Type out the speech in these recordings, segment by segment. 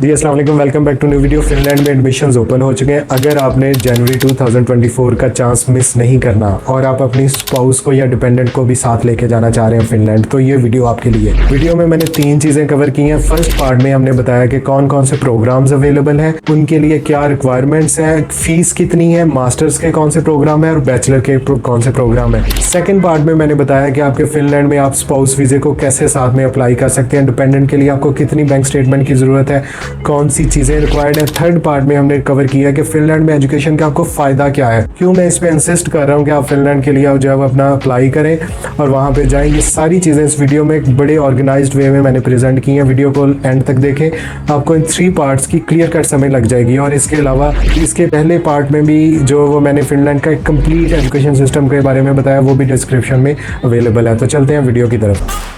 जी अस्सलाम वालेकुम, welcome back to new video. Finland में एडमिशंस ओपन हो चुके हैं। अगर आपने जनवरी 2024 का चांस मिस नहीं करना और आप अपनी स्पाउस को या डिपेंडेंट को भी साथ लेके जाना चाह रहे हैं फिनलैंड, तो ये वीडियो आपके लिए। वीडियो में मैंने 3 चीज़ें कवर की हैं। फर्स्ट पार्ट में हमने बताया कि कौन कौन से प्रोग्राम्स अवेलेबल हैं, उनके लिए क्या रिक्वायरमेंट्स हैं, फीस कितनी है, मास्टर्स के कौन से प्रोग्राम है और बैचलर के कौन से प्रोग्राम है। सेकेंड पार्ट में मैंने बताया कि आपके फिनलैंड में आप स्पाउस वीज़े को कैसे साथ में अप्लाई कर सकते हैं, डिपेंडेंट के लिए आपको कितनी बैंक स्टेटमेंट की ज़रूरत है, कौन सी चीज़ें रिक्वायर्ड है। थर्ड पार्ट में हमने कवर किया कि फिनलैंड में एजुकेशन का आपको फ़ायदा क्या है, क्यों मैं इस पर इंसिस्ट कर रहा हूँ कि आप फिनलैंड के लिए जो है अपना अप्लाई करें और वहाँ पे जाएं। ये सारी चीज़ें इस वीडियो में एक बड़े ऑर्गेनाइज्ड वे में मैंने प्रेजेंट की हैं। वीडियो को एंड तक देखें, आपको इन 3 पार्ट्स की क्लियर कट समझ लग जाएगी। और इसके अलावा इसके पहले पार्ट में भी जो वो मैंने फिनलैंड का एक कंप्लीट एजुकेशन सिस्टम के बारे में बताया, वो भी डिस्क्रिप्शन में अवेलेबल है। तो चलते हैं वीडियो की तरफ।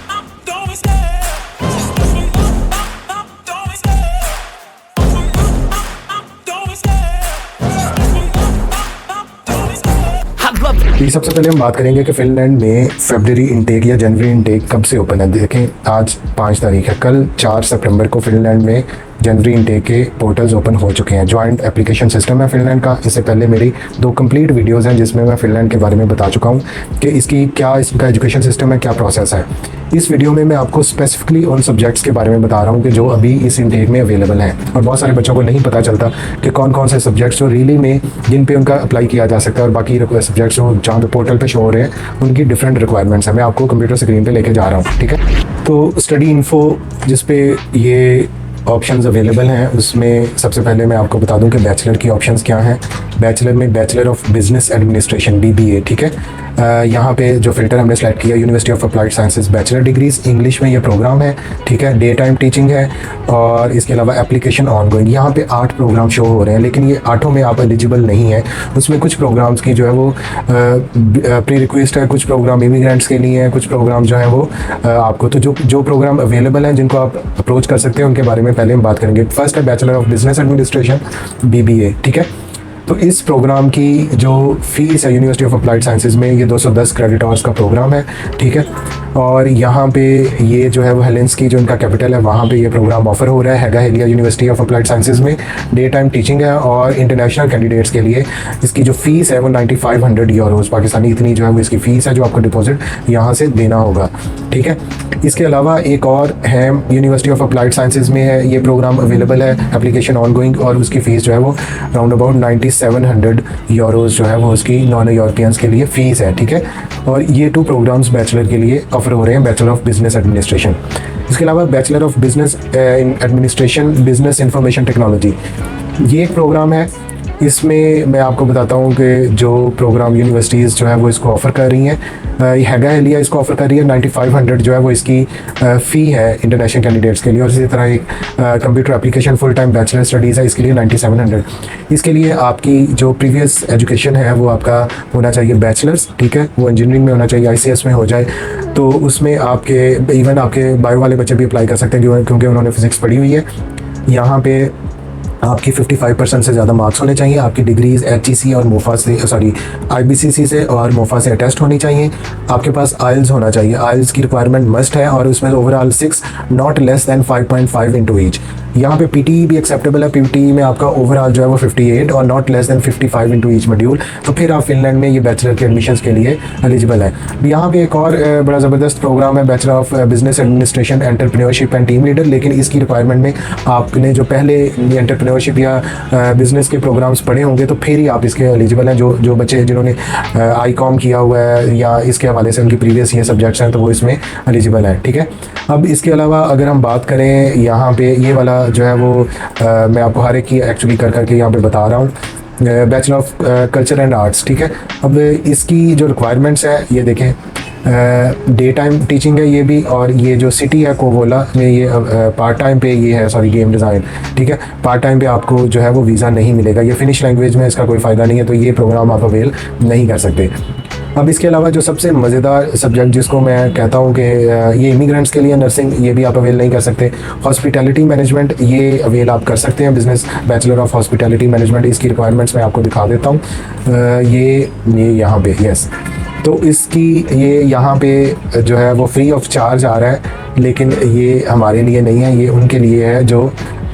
सबसे पहले हम बात करेंगे कि फिनलैंड में फरवरी इनटेक या जनवरी इनटेक कब से ओपन है। देखें, आज 5 तारीख है, कल 4 सितंबर को फिनलैंड में जनवरी इनटेक के पोर्टल्स ओपन हो चुके हैं। जॉइंट एप्लीकेशन सिस्टम है फिनलैंड का। इससे पहले मेरी 2 कंप्लीट वीडियोस हैं जिसमें मैं फिनलैंड के बारे में बता चुका हूं कि इसका एजुकेशन सिस्टम है, क्या प्रोसेस है। इस वीडियो में मैं आपको स्पेसिफिकली उन सब्जेक्ट्स के बारे में बता रहा हूँ कि जो अभी इस इनटेक में अवेलेबल हैं। और बहुत सारे बच्चों को नहीं पता चलता कि कौन कौन से सब्जेक्ट्स जो रियली में जिन पे उनका अप्लाई किया जा सकता है और बाकी सब्जेक्ट्स जो जहाँ पे पोर्टल पे शो हो रहे हैं उनकी डिफरेंट रिक्वायरमेंट्स है। मैं आपको कंप्यूटर स्क्रीन पे लेके जा रहा हूँ, ठीक है। तो स्टडी इन्फो जिस पे ये ऑप्शंस अवेलेबल हैं, उसमें सबसे पहले मैं आपको बता दूं कि बैचलर की ऑप्शंस क्या हैं। बैचलर में bachelor of business administration BBA, ठीक है। यहाँ पे जो फिल्टर हमने सेलेक्ट किया, university of applied sciences bachelor degrees, English में ये प्रोग्राम है, ठीक है। डे टाइम टीचिंग है और इसके अलावा एप्लीकेशन ऑन गोइंग। यहाँ पे 8 प्रोग्राम शो हो रहे हैं, लेकिन ये 8 में आप एलिजिबल नहीं है। उसमें कुछ प्रोग्राम्स की जो है वो प्री रिक्वेस्ट है, कुछ प्रोग्राम इमिग्रेंट्स के लिए हैं, कुछ प्रोग्राम जो है वो आपको तो जो प्रोग्राम अवेलेबल हैं जिनको आप अप्रोच कर सकते हैं उनके बारे में पहले हम बात करेंगे। फर्स्ट है bachelor of business administration BBA, ठीक है। तो इस प्रोग्राम की जो फीस है यूनिवर्सिटी ऑफ अप्लाइड साइंसेज में, ये 210 क्रेडिट आवर्स का प्रोग्राम है, ठीक है। और यहाँ पे ये जो है वो हेलेंस्की जो इनका कैपिटल है वहाँ पे ये प्रोग्राम ऑफर हो रहा है, हैगा Hailea university of applied sciences में। डे टाइम टीचिंग है और इंटरनेशनल कैंडिडेट्स के लिए इसकी जो फीस है वो 9500 यूरोज़ पाकिस्तानी, इतनी जो है वो इसकी फ़ीस है जो आपको डिपॉजिट यहाँ से देना होगा, ठीक है। इसके अलावा एक और है यूनिवर्सिटी ऑफ अप्लाइड साइंसेज में है, ये प्रोग्राम अवेलेबल है, एप्लीकेशन ऑन गोइंग, और उसकी फ़ीस जो है वो राउंड अबाउट 9700 यूरोज़ जो है वो उसकी नॉन यूरोपियंस के लिए फ़ीस है, ठीक है। और ये 2 प्रोग्राम्स बैचलर के लिए ऑफर हो रहे हैं, बैचलर ऑफ बिजनेस एडमिनिस्ट्रेशन। इसके अलावा bachelor of business in administration business information technology, ये एक प्रोग्राम है। इसमें मैं आपको बताता हूँ कि जो प्रोग्राम यूनिवर्सिटीज़ जो है वो इसको ऑफ़र कर रही हैं, हैगा हेलिया इसको ऑफ़र कर रही है। 9500 जो है वो इसकी फ़ी है इंटरनेशनल कैंडिडेट्स के लिए। और इसी तरह एक computer application full time bachelor studies है, इसके लिए 9700। इसके लिए आपकी जो प्रीवियस एजुकेशन है वो आपका होना चाहिए बैचलर्स, ठीक है। वो इंजीनियरिंग में होना चाहिए, ICS में हो जाए, तो उसमें आपके इवन आपके बायो वाले बच्चे भी अप्लाई कर सकते हैं क्योंकि उन्होंने फ़िज़िक्स पढ़ी हुई है। यहाँ पे आपकी 55% से ज़्यादा मार्क्स होने चाहिए। आपकी डिग्रीज HEC और मोफा से IBCC से और मोफा से अटेस्ट होनी चाहिए। आपके पास IELTS होना चाहिए, IELTS की रिक्वायरमेंट मस्ट है, और उसमें overall 6 not less than 5.5 into each. यहाँ पे PTE भी एक्सेप्टेबल है। PTE में आपका ओवरऑल जो है वो 58 और not less than 55 into each module. तो फिर आप फिनलैंड में ये बैचलर के एडमिशन्स के लिए एलिजिबल है। यहाँ पे एक और बड़ा ज़बरदस्त प्रोग्राम है, bachelor of business administration entrepreneurship and team leader. लेकिन इसकी रिक्वायरमेंट में आपने जो पहले एंटरप्रेन्योरशिप या बिजनेस के प्रोग्राम्स पढ़े होंगे तो फिर ही आप इसके एलिजिबल हैं। जो बच्चे जिन्होंने ICOM किया हुआ है या इसके हवाले से उनकी प्रीवियस ये सब्जेक्ट्स हैं तो वो इसमें एलिजिबल है, ठीक है। अब इसके अलावा अगर हम बात करें यहाँ पे ये वाला जो है वो मैं आपको हर एक की एक्चुअली कर करके यहाँ पे बता रहा हूँ, bachelor of culture and arts, ठीक है। अब इसकी जो रिक्वायरमेंट्स है ये देखें, डे टाइम टीचिंग है ये भी, और ये जो सिटी है कोवोला में ये पार्ट टाइम पे ये है गेम डिज़ाइन, ठीक है। पार्ट टाइम पे आपको जो है वो वीज़ा नहीं मिलेगा, ये फिनिश लैंग्वेज में इसका कोई फ़ायदा नहीं है, तो ये प्रोग्राम आप अवेल नहीं कर सकते। अब इसके अलावा जो सबसे मज़ेदार सब्जेक्ट जिसको मैं कहता हूँ कि ये इमिग्रेंट्स के लिए नर्सिंग, ये भी आप अवेल नहीं कर सकते। हॉस्पिटैलिटी मैनेजमेंट ये अवेल आप कर सकते हैं, business bachelor of hospitality management. इसकी रिक्वायरमेंट्स मैं आपको दिखा देता हूँ, ये यहाँ पे यस। तो इसकी ये यहाँ पे जो है वो फ्री ऑफ चार्ज आ रहा है, लेकिन ये हमारे लिए नहीं है, ये उनके लिए है जो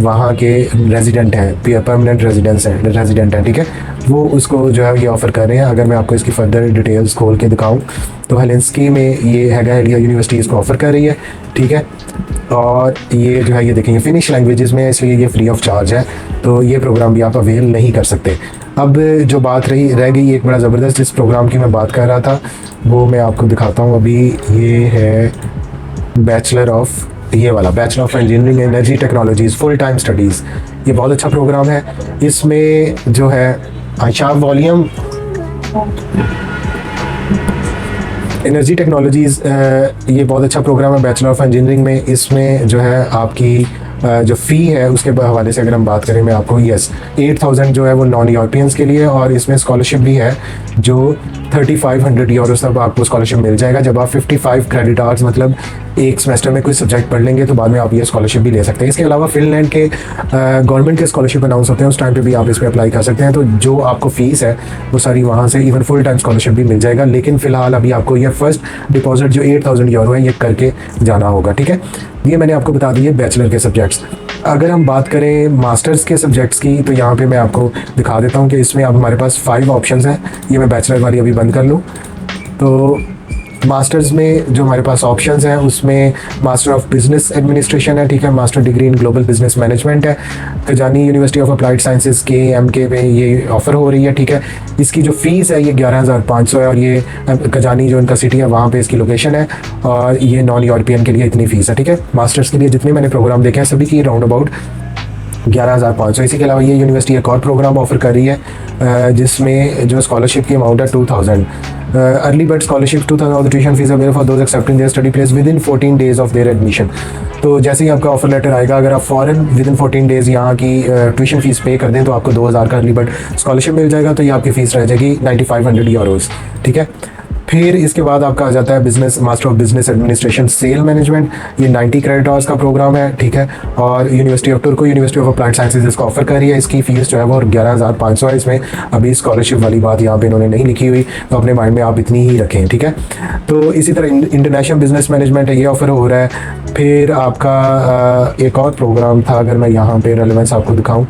वहाँ के रेजिडेंट हैं, परमानेंट रेजिडेंट हैं, ठीक है, वो उसको जो है ये ऑफ़र कर रहे हैं। अगर मैं आपको इसकी फर्दर डिटेल्स खोल के दिखाऊँ तो हेलेंस्की में ये हैगा यूनिवर्सिटी इसको ऑफ़र कर रही है, ठीक है। और ये जो है ये देखेंगे फिनिश लैंग्वेजेस में है, इसलिए ये फ्री ऑफ चार्ज है, तो ये प्रोग्राम भी आप अवेल नहीं कर सकते। अब जो बात रह गई एक बड़ा ज़बरदस्त जिस प्रोग्राम की मैं बात कर रहा था, वो मैं आपको दिखाता हूँ अभी। ये है bachelor of engineering energy technologies full time studies. ये बहुत अच्छा प्रोग्राम है। इसमें जो है आयशा वॉल्यूम एनर्जी टेक्नोलॉजीज़, ये बहुत अच्छा प्रोग्राम है बैचलर ऑफ इंजीनियरिंग में। इसमें जो है आपकी जो फ़ी है उसके हवाले से अगर हम बात करें, मैं आपको 8,000 जो है वो नॉन यूरोपियंस के लिए, और इसमें स्कॉलरशिप भी है जो 3500 यूरो तक आपको स्कॉलरशिप मिल जाएगा। जब आप 55 क्रेडिट आवर्स मतलब एक सेमेस्टर में कोई सब्जेक्ट पढ़ लेंगे तो बाद में आप ये स्कॉलरशिप भी ले सकते हैं। इसके अलावा फिनलैंड के गवर्नमेंट के स्कॉलरशिप अनाउंस होते हैं, उस टाइम पे भी आप इस पर अप्लाई कर सकते हैं। तो जो आपको फ़ीस है वो सारी वहाँ से इवन फुल टाइम स्कॉलरशिप भी मिल जाएगा। लेकिन फ़िलहाल अभी आपको ये फर्स्ट डिपॉजिट जो 8,000 यूरो है ये करके जाना होगा, ठीक है। ये मैंने आपको बता दिए बैचलर के सब्जेक्ट्स। अगर हम बात करें मास्टर्स के सब्जेक्ट्स की, तो यहाँ पे मैं आपको दिखा देता हूँ कि इसमें अब हमारे पास 5 ऑप्शंस हैं। ये मैं बैचलर वाली अभी बंद कर लूँ। तो मास्टर्स में जो हमारे पास ऑप्शंस हैं उसमें मास्टर ऑफ बिजनेस एडमिनिस्ट्रेशन है, ठीक है, master degree in global business management है, Kajaani university of applied sciences KMK में ये ऑफ़र हो रही है, ठीक है। इसकी जो फ़ीस है ये 11,500 है, और ये कजानी जो इनका सिटी है वहाँ पे इसकी लोकेशन है, और ये नॉन यूरोपियन के लिए इतनी फ़ीस है, ठीक है। मास्टर्स के लिए जितने मैंने प्रोग्राम देखे हैं सभी की राउंड अबाउट 11,500। इसी के अलावा ये यूनिवर्सिटी एक और प्रोग्राम ऑफ़र कर रही है जिसमें जो स्कॉलरशिप की अमाउंट है 2,000 early bird scholarship 2,000 of the tuition fees available for those accepting there study place with in 14 days of their admission. तो जैसे ही आपका ऑफर लेटर आएगा, अगर आप फ़ौरन विद इन 14 डेज़ यहाँ की ट्यूशन फीस पे कर दें तो आपको 2,000 का अर्ली बर्ड स्कॉलरशिप मिल जाएगा। तो ये आपकी फ़ीस रह जाएगी 9,500 यूरोज़, ठीक है। फिर इसके बाद आपका आ जाता है business master of business administration sale management. ये 90 क्रेडिट आवर्स का प्रोग्राम है, ठीक है। और university of Turku university of applied sciences इसको ऑफर कर रही है। इसकी फीस जो है वो 11,500 है। इसमें अभी स्कॉलरशिप वाली बात यहाँ पे इन्होंने नहीं लिखी हुई, तो अपने माइंड में आप इतनी ही रखें, ठीक है। तो इसी तरह इंटरनेशनल बिजनेस मैनेजमेंट है, ये ऑफर हो रहा है। फिर आपका एक और प्रोग्राम था, अगर मैं यहाँ पे रेलेवेंस आपको दिखाऊँ,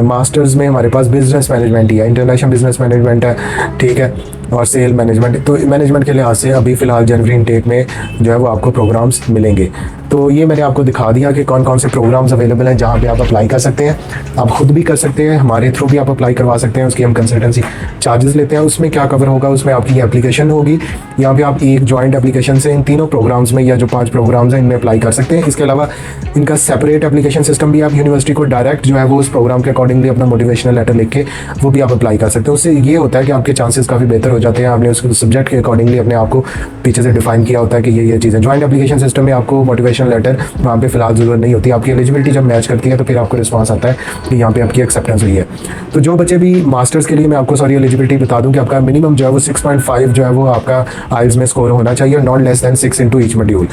मास्टर्स में हमारे पास बिजनेस मैनेजमेंट ही है, इंटरनेशनल बिजनेस मैनेजमेंट है, ठीक है, और सेल मैनेजमेंट। तो मैनेजमेंट के लिहाज से अभी फ़िलहाल जनवरी इनटेक में जो है वो आपको प्रोग्राम्स मिलेंगे। तो ये मैंने आपको दिखा दिया कि कौन कौन से प्रोग्राम्स अवेलेबल हैं जहाँ पे आप अप्लाई कर सकते हैं। आप खुद भी कर सकते हैं, हमारे थ्रू भी आप अप्लाई करवा सकते हैं। उसकी हम कंसल्टेंसी चार्जेस लेते हैं। उसमें क्या कवर होगा, उसमें आपकी एप्लीकेशन होगी। यहाँ पे आप एक जॉइंट एप्लीकेशन से इन तीनों प्रोग्राम्स में या जो 5 प्रोग्राम्स हैं इनमें अप्लाई कर सकते हैं। इसके अलावा इनका सेपरेट एप्लीकेशन सिस्टम भी, आप यूनिवर्सिटी को डायरेक्ट जो है वो उस प्रोग्राम के अकॉर्डिंगली अपना मोटिवेशनल लेटर लिख के वो भी आप अप्लाई कर सकते हैं। उससे ये होता है कि आपके चांसेस काफ़ी बेहतर हो जाते हैं। आपने उस सब्जेक्ट के अकॉर्डिंगली अपने आप को पीछे से डिफाइन किया होता है कि ये चीज़ें। जॉइंट एप्लीकेशन सिस्टम में आपको मोटिवेशनल लेटर वहाँ पे फिलहाल ज़रूरत नहीं होती। आपकी एलिजिबिलिटी जब मैच करती है तो फिर आपको रिस्पांस आता है कि यहाँ पे आपकी एक्सेप्टेंस हुई है। तो जो बच्चे भी मास्टर्स के लिए, मैं आपको सारी एलिजिबिलिटी बता दूँ कि आपका मिनिमम जो है वो 6.5 जो है वो आपका आइल्स में स्कोर होना चाहिए, not less than 6 into each module.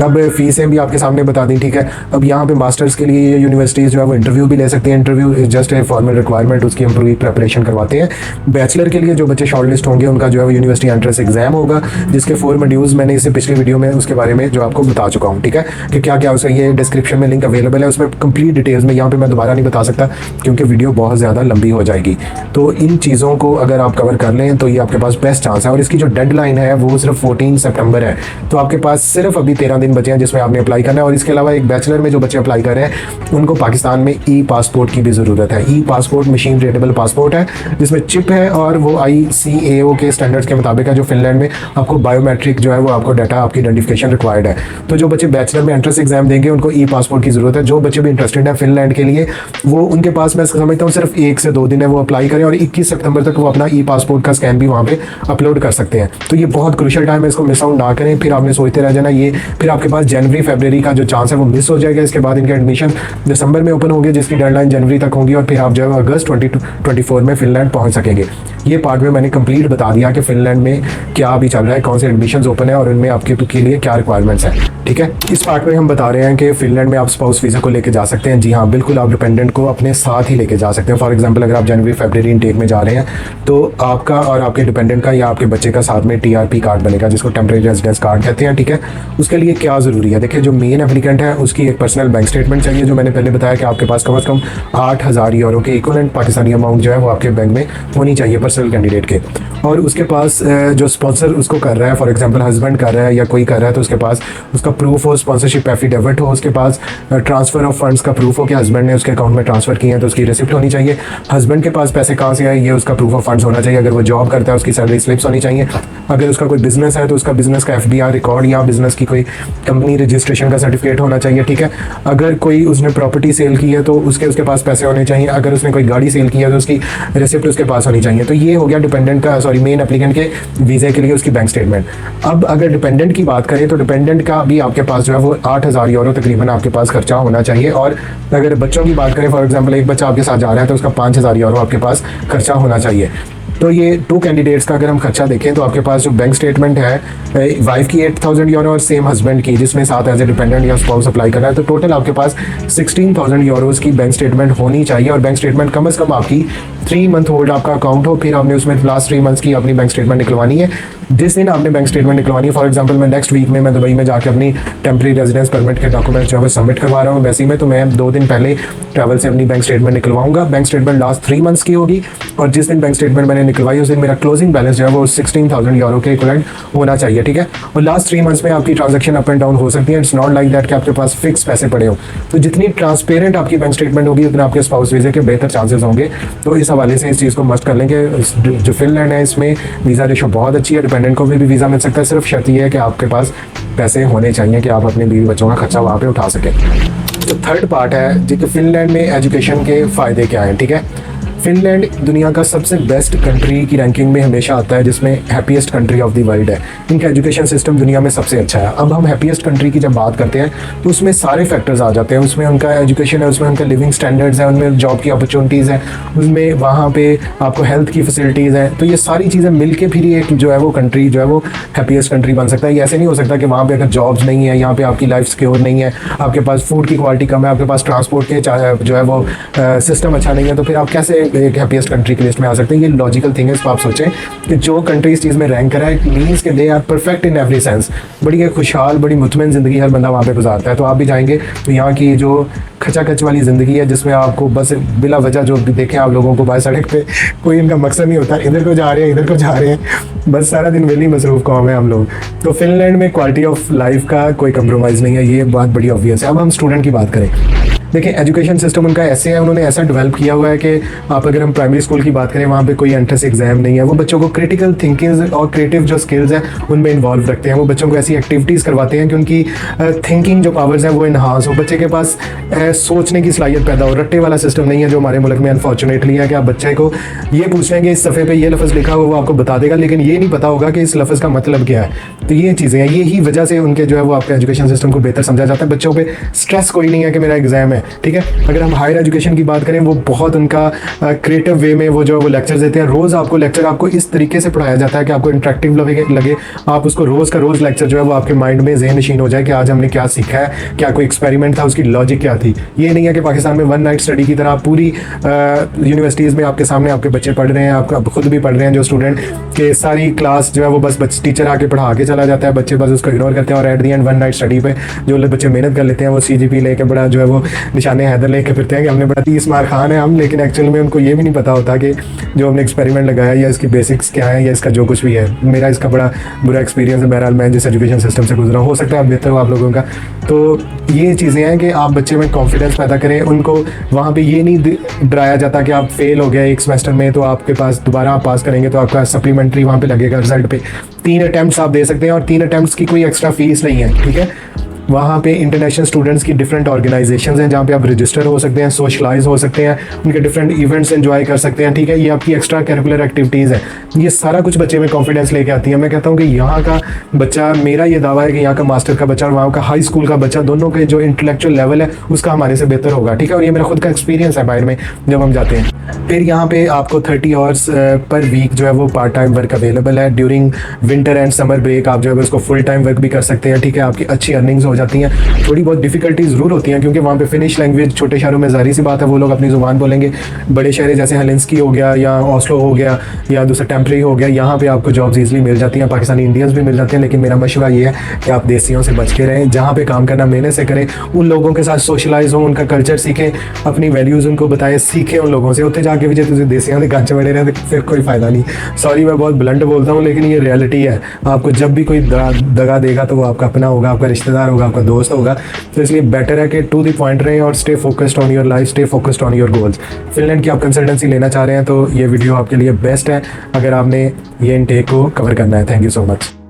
अब फीसें भी आपके सामने बता दी, ठीक है। अब यहाँ पे मास्टर्स के लिए यूनिवर्सिटीज़ जो है वो इंटरव्यू भी ले सकती हैं। Interview is just a formal requirement, उसकी हम पूरी प्रिपरेशन करवाते हैं। बैचलर के लिए जो बच्चे शॉर्टलिस्ट होंगे उनका जो है वो यूनिवर्सिटी एंट्रेंस एग्जाम होगा, जिसके 4 मॉड्यूल्स मैंने इससे पिछली वीडियो में उसके बारे में जो आपको बता चुका हूँ, ठीक है, कि क्या क्या उसका ये डिस्क्रिप्शन में लिंक अवेलेबल है, उसमें कंप्लीट डिटेल्स में यहाँ पर मैं दोबारा नहीं बता सकता क्योंकि वीडियो बहुत ज़्यादा लंबी हो जाएगी। तो इन चीज़ों को अगर आप कवर कर लें तो ये आपके पास बेस्ट चांस है। और इसकी जो डेडलाइन है वो सिर्फ 14 सितंबर है। तो आपके पास सिर्फ अभी 13 दिन बचे हैं जिसमें आपने अप्लाई करना है। और इसके अलावा एक बैचलर में जो बच्चे अप्लाई कर रहे हैं उनको पाकिस्तान में ई पासपोर्ट की भी ज़रूरत है। ई पासपोर्ट मशीन रीडेबल पासपोर्ट है जिसमें चिप है और वो ICAO के स्टैंडर्ड्स के मुताबिक है। जो फिनलैंड में आपको बायोमेट्रिक जो है वो आपको डाटा आपकी आइडेंटिफिकेशन रिक्वायर्ड है। तो जो बच्चे बैचलर में एंट्रेंस एग्जाम देंगे उनको ई पासपोर्ट की ज़रूरत है। जो बच्चे भी इंटरेस्टेड है फिनलैंड के लिए, वो उनके पास मैं समझता हूँ सिर्फ 1 से 2 दिन है, वो अप्लाई करें और 21 सितंबर तक वो अपना ई पासपोर्ट का स्कैन भी वहाँ पे अपलोड कर सकते हैं। तो ये बहुत क्रूशियल टाइम है, इसको मिस आउट ना करें। फिर आपने सोचते रह जाना ये, फिर आपके पास जनवरी फरवरी का जो चांस है वो मिस हो जाएगा। इसके बाद इनके एडमिशन दिसंबर में ओपन होंगे जिसकी डेडलाइन जनवरी तक होगी और फिर आप जो है अगस्त 2024 में फिनलैंड पहुंच सकेंगे। ये पार्ट में मैंने कंप्लीट बता दिया कि फिनलैंड में क्या अभी चल रहा है, कौन से एडमिशन्स ओपन है और उनमें आपके लिए क्या रिक्वायरमेंट्स हैं। ठीक है, इस पार्ट में हम बता रहे हैं कि फिनलैंड में आप स्पाउस वीज़ा को लेके जा सकते हैं। जी हाँ, बिल्कुल, आप डिपेंडेंट को अपने साथ ही लेके जा सकते हैं। फॉर एग्जांपल, अगर आप जनवरी फरवरी इनटेक में जा रहे हैं तो आपका और आपके डिपेंडेंट का या आपके बच्चे का साथ में TRP कार्ड बनेगा, जिसको टेम्परेरी रेजिडेंस कार्ड कहते हैं। ठीक है, उसके लिए क्या ज़रूरी है, देखिए जो मेन एप्लीकेंट है उसकी एक पर्सनल बैंक स्टेटमेंट चाहिए, जो मैंने पहले बताया कि आपके पास कम से कम 8,000 यूरो के इक्वलेंट पाकिस्तानी अमाउंट जो है वो आपके बैंक में होनी चाहिए पर्सनल कैंडिडेट के। और उसके पास जो स्पॉन्सर उसको कर रहा है, फॉर एग्जांपल हस्बैंड कर रहा है या कोई कर रहा है, तो उसके पास उसका प्रूफ हो, स्पॉन्सरशिप एफिडेविट हो, उसके पास ट्रांसफ़र ऑफ फंड्स का प्रूफ हो कि हस्बैंड ने उसके अकाउंट में ट्रांसफ़र किए हैं, तो उसकी रिसिप्ट होनी चाहिए। हस्बैंड के पास पैसे कहाँ से आए ये उसका प्रूफ ऑफ फंड्स होना चाहिए। अगर वो जॉब करता है उसकी सैलरी स्लिप्स होनी चाहिए। अगर उसका कोई बिजनेस है तो उसका बिजनेस का FBR रिकॉर्ड या बिजनेस की कोई कंपनी रजिस्ट्रेशन का सर्टिफिकेट होना चाहिए। ठीक है, अगर कोई उसने प्रॉपर्टी सेल की है तो उसके पास पैसे होने चाहिए। अगर उसने कोई गाड़ी सेल की है तो उसकी रिसिप्ट उसके पास होनी चाहिए। तो ये हो गया डिपेंडेंट का, सॉरी, मेन एप्लीकेंट के वीज़े के लिए उसकी बैंक स्टेटमेंट। अब अगर डिपेंडेंट की बात करें तो डिपेंडेंट का भी आपके पास जो है वो 8,000 यूरो तकरीबन आपके पास खर्चा होना चाहिए। और अगर बच्चों की बात करें, फॉर एग्जांपल एक बच्चा आपके साथ जा रहा है तो उसका 5,000 यूरो आपके पास खर्चा होना चाहिए। तो ये 2 कैंडिडेट्स का अगर हम खर्चा देखें तो आपके पास जो बैंक स्टेटमेंट है, वाइफ की 8,000 यूरो और सेम हस्बैंड की जिसमें साथ एज ए डिपेंडेंट या स्पाउस अप्लाई कर रहा है, तो टोटल आपके पास 16,000 यूरोज़ की बैंक स्टेटमेंट होनी चाहिए। और बैंक स्टेटमेंट कम से कम आपकी 3 मंथ ओल्ड आपका अकाउंट हो, फिर आपने उसमें लास्ट 3 मंथ्स की अपनी बैंक स्टेटमेंट निकलवानी है। जिस दिन आपने बैंक स्टेटमेंट निकलवानी है, फॉर एग्जांपल मैं नेक्स्ट वीक में मैं दुबई में जाकर अपनी टेम्परेरी रेजिडेंस परमिट के डॉक्यूमेंट्स जो है सबमिट करवा रहा हूँ वैसे में, तो मैं 2 दिन पहले ट्रैवल से अपनी बैंक स्टेटमेंट निकलवाऊंगा। बैंक स्टेटमेंट लास्ट 3 मंथ्स की होगी और जिस दिन बैंक स्टेटमेंट मैंने निकलवाई उस दिन मेरा क्लोजिंग बैलेंस जो है वो 16,000 यूरो के इक्विवेलेंट होना चाहिए। ठीक है, और लास्ट 3 मंथ्स में आपकी ट्रांजैक्शन अप एंड डाउन हो सकती है। इट्स नॉट लाइक दैट कि आपके पास फिक्स पैसे पड़े हो। तो जितनी ट्रांसपेरेंट आपकी बैंक स्टेटमेंट होगी उतना आपके स्पाउस वीज़े के बेहतर चांसेस होंगे। तो इस हवाले से इस चीज़ को मस्ट कर लेंगे। जो फिनलैंड है इसमें वीज़ा रेशो बहुत अच्छी है, डिपेंडेंट को भी वीज़ा मिल सकता है। सिर्फ शर्त ये है कि आपके पास पैसे होने चाहिए कि आप अपने बीवी बच्चों का खर्चा वहाँ पे उठा सकें। तो थर्ड पार्ट है जी कि फिनलैंड में एजुकेशन के फ़ायदे क्या हैं। ठीक है, फिनलैंड दुनिया का सबसे बेस्ट कंट्री की रैंकिंग में हमेशा आता है, जिसमें happiest country of the world है। इनका एजुकेशन सिस्टम दुनिया में सबसे अच्छा है। अब हम हैप्पीएस्ट कंट्री की जब बात करते हैं तो उसमें सारे फैक्टर्स आ जाते हैं। उसमें उनका एजुकेशन है, उसमें उनका लिविंग स्टैंडर्ड्स है, उनमें जॉब की अपॉर्चुनिटीज़ हैं, उसमें वहाँ पे आपको हेल्थ की फैसिलिटीज़ हैं। तो ये सारी चीज़ें मिलके फिर एक जो है वो कंट्री जो है वो हैप्पीएस्ट कंट्री बन सकता है। ये ऐसे नहीं हो सकता कि वहाँ पे अगर जॉब्स नहीं है, यहाँ पे आपकी लाइफ सिक्योर नहीं है, आपके पास फूड की क्वालिटी कम है, आपके पास ट्रांसपोर्ट के जो है वो सिस्टम अच्छा नहीं है, तो फिर आप कैसे एक हैप्पीएस्ट कंट्री की लिस्ट में आ सकते हैं। ये लॉजिकल थिंग है। आप सोचें कि जो कंट्री इस चीज़ में रैंक करा है, इट मीन्स कि they are perfect in every sense. बड़ी एक खुशहाल, बड़ी मुतमईन ज़िंदगी हर बंदा वहाँ पे गुजारता है। तो आप भी जाएंगे तो यहाँ की जो खचाखच वाली ज़िंदगी है, जिसमें आपको बस बिला वजह जो देखें आप लोगों को बाहर सड़क पे कोई इनका मकसद नहीं होता, इधर को जा रहे हैं इधर को जा रहे हैं, बस सारा दिन वेली मसरूफ़ कौम है हम लोग। तो फिनलैंड में क्वालिटी ऑफ लाइफ का कोई कंप्रोमाइज़ नहीं है, ये बात बड़ी ऑब्वियस है। अब हम स्टूडेंट की बात करें, देखिए एजुकेशन सिस्टम उनका ऐसे है, उन्होंने ऐसा डेवलप किया हुआ है कि आप अगर हम प्राइमरी स्कूल की बात करें वहाँ पे कोई एंट्रेंस एग्जाम नहीं है। वो बच्चों को क्रिटिकल थिंकिंग और क्रिएटिव जो स्किल्स हैं उनमें इन्वॉल्व रखते हैं। वो बच्चों को ऐसी एक्टिविटीज़ करवाते हैं कि उनकी थिंकिंग जो पावर्स हैं वो इन्हांस हो, बच्चे के पास सोचने की सलाहियत पैदा हो। रट्टे वाला सिस्टम नहीं है जो हमारे मुल्क में अनफॉर्चुनेटली है कि आप बच्चे को ये पूछ लेंगे इस सफ़े पे ये लफ्ज़ लिखा हुआ वो आपको बता देगा, लेकिन ये नहीं पता होगा कि इस लफ्ज़ का मतलब क्या है। तो ये चीज़ें हैं, यही वजह से उनके जो है वो आपके एजुकेशन सिस्टम को बेहतर समझा जाता है। बच्चों पे स्ट्रेस कोई नहीं है कि मेरा एग्जाम है। ठीक है, अगर हम हायर एजुकेशन की बात करें, वो बहुत उनका क्रिएटिव वे में वो जो वो लेक्चर्स देते हैं। रोज़ आपको लेक्चर आपको इस तरीके से पढ़ाया जाता है कि आपको इंटरेक्टिव लगे, आप उसको रोज़ का रोज़ लेक्चर जो है वो आपके माइंड में ज़हन नशीन हो जाए कि आज हमने क्या सीखा है, क्या कोई एक्सपेरिमेंट था, उसकी लॉजिक क्या थी। ये नहीं है कि पाकिस्तान में वन नाइट स्टडी की तरह पूरी यूनिवर्सिटीज़ में आपके सामने आपके बच्चे पढ़ रहे हैं, आप खुद भी पढ़ रहे हैं जो स्टूडेंट के सारी क्लास जो है वो बस टीचर आके पढ़ा के चला जाता है, बच्चे बस उसको इग्नोर करते हैं और at the and one night study पे जो बच्चे मेहनत कर लेते हैं वो CGP लेके बड़ा जो है वो निशाने हैदर लेके फिरते हैं कि हमने बड़ा 30 मार्क खान है हम, लेकिन एक्चुअल में उनको ये भी नहीं पता होता कि जो हमने एक्सपेरिमेंट लगाया या इसकी बेसिक्स क्या है या इसका जो कुछ भी है। मेरा इसका बड़ा बुरा एक्सपीरियंस है। बहरहाल मैं जिस एजुकेशन सिस्टम से गुजरा, हो सकता है बेहतर हो आप लोगों का। तो ये चीज़ें हैं कि आप बच्चे में कॉन्फिडेंस पैदा करें। उनको वहाँ पे ये नहीं डराया जाता कि आप फेल हो गए एक सेमेस्टर में तो आपके पास दोबारा आप पास करेंगे तो आपका सप्लीमेंट्री वहाँ पे लगेगा रिजल्ट पे। 3 अटैम्प्ट्स आप दे सकते हैं और 3 अटैम्प्ट्स की कोई एक्स्ट्रा फीस नहीं है। ठीक है, वहाँ पे इंटरनेशनल स्टूडेंट्स की डिफरेंट ऑर्गेनाइजेशंस हैं जहाँ पे आप रजिस्टर हो सकते हैं, सोशलाइज हो सकते हैं, उनके डिफरेंट इवेंट्स एंजॉय कर सकते हैं। ठीक है, ये आपकी एक्स्ट्रा करिकुलर एक्टिविटीज़ है। ये सारा कुछ बच्चे में कॉन्फिडेंस लेके आती है। मैं कहता हूँ कि यहाँ का बच्चा, मेरा ये दावा है कि यहाँ का मास्टर का बच्चा और वहाँ का हाई स्कूल का बच्चा, दोनों के जो इंटेलेक्चुअल लेवल है उसका हमारे से बेहतर होगा। ठीक है, और ये मेरा खुद का एक्सपीरियंस है बाहर में जब हम जाते हैं। फिर यहाँ पे आपको 30 आवर्स पर वीक जो है वो पार्ट टाइम वर्क अवेलेबल है। During winter and summer break आप जो है उसको फुल टाइम वर्क भी कर सकते हैं। ठीक है, आपकी अच्छी अर्निंग्स हो जाती हैं। थोड़ी बहुत डिफिकल्टीज ज़रूर होती हैं क्योंकि वहाँ पे फिनिश लैंग्वेज, छोटे शहरों में ज़ाहिर सी बात है वो लोग अपनी ज़ुबान बोलेंगे। बड़े शहर जैसे हेलेंस्की हो गया या ऑस्लो हो गया या दूसरा टेम्परेरी हो गया, यहाँ पे आपको जॉब्स ईजिली मिल जाती हैं, पाकिस्तानी इंडियंस भी मिल जाते हैं। लेकिन मेरा मशवरा ये है कि आप देसियों से बच के रहें, जहाँ पे काम करना मेहनत से करें, उन लोगों के साथ सोशलाइज हों, उनका कल्चर सीखें, अपनी वैल्यूज़ उनको बताएं, सीखें उन लोगों से। उत्थे जाके भी जो देसियों के गांचे बड़े रहे फिर कोई फ़ायदा नहीं। सॉरी मैं बहुत ब्लंट बोलता हूँ लेकिन ये रियलिटी है। आपको जब भी कोई दगा देगा तो वो आपका अपना होगा, आपका रिश्तेदार होगा, आपका दोस्त होगा। तो इसलिए बेटर है कि टू द पॉइंट रहें और stay focused on your life, stay focused on your goals. Finland की आप कंसल्टेंसी लेना चाह रहे हैं तो ये वीडियो आपके लिए बेस्ट है अगर आपने ये इनटेक को कवर करना है। Thank you so much.